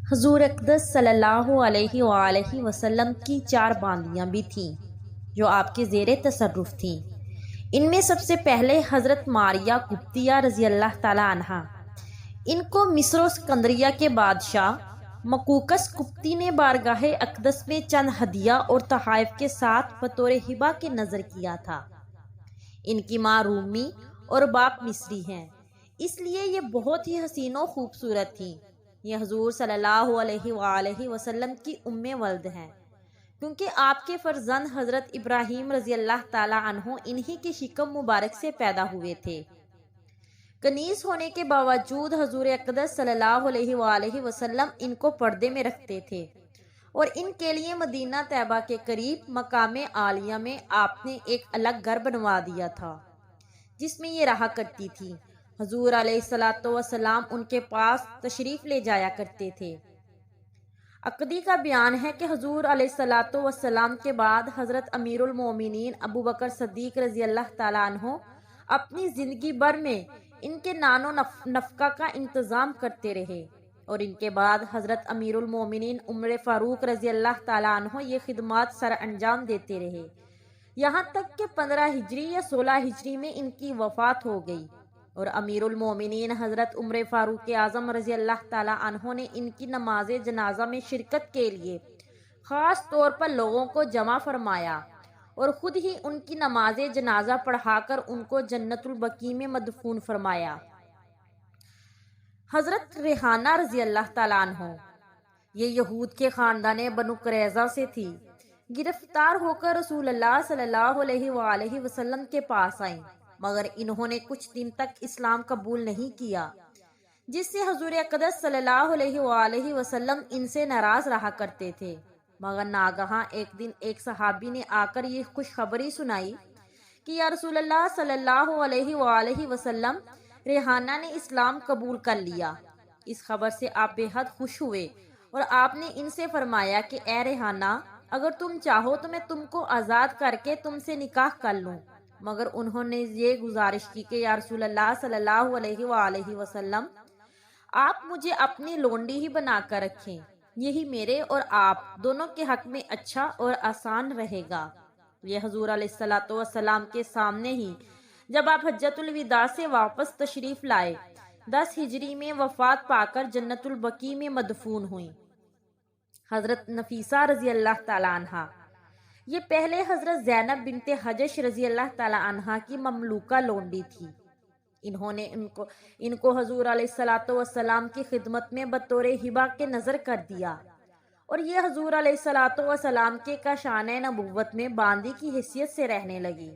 حضور اقدس صلی اللہ علیہ وآلہ وسلم کی 4 باندیاں بھی تھیں جو آپ کے زیر تصرف تھیں۔ ان میں سب سے پہلے حضرت ماریہ قبطیہ رضی اللہ تعالیٰ عنہا۔ ان کو مصر و اسکندریہ کے بادشاہ مقوقس قبطی نے بارگاہ اقدس میں چند ہدیہ اور تحائف کے ساتھ بطور ہبہ کے نظر کیا تھا۔ ان کی ماں رومی اور باپ مصری ہیں، اس لیے یہ بہت ہی حسین و خوبصورت تھیں۔ یہ حضور صلی اللہ علیہ وآلہ وسلم کی ولد ہیں، کیونکہ آپ کے فرزند حضرت ابراہیم رضی اللہ تعالیٰ عنہ انہی کی شکم مبارک سے پیدا ہوئے تھے۔ کنیز ہونے کے باوجود حضور اقدس صلی اللہ علیہ وآلہ وسلم ان کو پردے میں رکھتے تھے، اور ان کے لیے مدینہ طیبہ کے قریب مقام عالیہ میں آپ نے ایک الگ گھر بنوا دیا تھا جس میں یہ رہا کرتی تھی۔ حضور علیہ الصلوۃ والسلام ان کے پاس تشریف لے جایا کرتے تھے۔ عقدی کا بیان ہے کہ حضور علیہ الصلوۃ والسلام کے بعد حضرت امیر المومنین ابو بکر صدیق رضی اللہ تعالیٰ عنہ اپنی زندگی بھر میں ان کے نان و نفقہ کا انتظام کرتے رہے، اور ان کے بعد حضرت امیر المومنین عمر فاروق رضی اللہ تعالیٰ عنہ یہ خدمات سر انجام دیتے رہے، یہاں تک کہ 15 ہجری یا 16 ہجری میں ان کی وفات ہو گئی، اور امیر المومنین حضرت عمر فاروق اعظم رضی اللہ تعالیٰ عنہ نے ان کی نماز جنازہ میں شرکت کے لیے خاص طور پر لوگوں کو جمع فرمایا، اور خود ہی ان کی نماز جنازہ پڑھا کر ان کو جنت البقیع میں مدفون فرمایا۔ حضرت ریحانہ رضی اللہ تعالیٰ عنہ، یہ یہود کے خاندان بنو قریظہ سے تھی، گرفتار ہو کر رسول اللہ صلی اللہ علیہ وآلہ وسلم کے پاس آئیں، مگر انہوں نے کچھ دن تک اسلام قبول نہیں کیا، جس سے حضور اقدس صلی اللہ علیہ وآلہ وسلم ان سے ناراض رہا کرتے تھے۔ مگر ناگہاں ایک دن ایک صحابی نے آ کر یہ خوشخبری سنائی کہ یا رسول اللہ صلی اللہ علیہ وآلہ وسلم، ریحانہ نے اسلام قبول کر لیا۔ اس خبر سے آپ بے حد خوش ہوئے، اور آپ نے ان سے فرمایا کہ اے ریحانہ، اگر تم چاہو تو میں تم کو آزاد کر کے تم سے نکاح کر لوں۔ مگر انہوں نے یہ گزارش کی کہ یا رسول اللہ صلی اللہ علیہ وآلہ وسلم، آپ مجھے اپنی لونڈی ہی بنا کر رکھیں، یہی میرے اور آپ دونوں کے حق میں اچھا اور آسان رہے گا۔ یہ حضور علیہ الصلوۃ والسلام کے سامنے ہی جب آپ حجۃ الوداع سے واپس تشریف لائے، 10 ہجری میں وفات پا کر جنت البقیع میں مدفون ہوئیں۔ حضرت نفیسہ رضی اللہ تعالیٰ عنہا، یہ پہلے حضرت زینب بنت حجش رضی اللہ تعالیٰ عنہا کی مملوکہ لونڈی تھی۔ انہوں نے ان کو حضور علیہ الصلوۃ والسلام کی خدمت میں بطور ہبہ کے نظر کر دیا، اور یہ حضور علیہ الصلوۃ والسلام کے کاشان نبوت میں باندی کی حیثیت سے رہنے لگی۔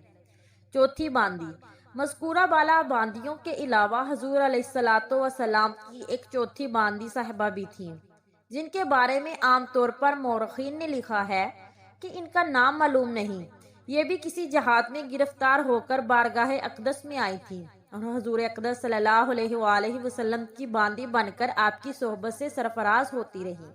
چوتھی باندی، مذکورہ بالا باندیوں کے علاوہ حضور علیہ الصلوۃ والسلام کی ایک چوتھی باندی صاحبہ بھی تھیں، جن کے بارے میں عام طور پر مورخین نے لکھا ہے کہ ان کا نام معلوم نہیں۔ یہ بھی کسی جہاد میں گرفتار ہو کر بارگاہ اقدس میں آئی تھی، اور حضور اقدس صلی اللہ علیہ وآلہ وسلم کی باندی بن کر آپ کی صحبت سے سرفراز ہوتی رہی۔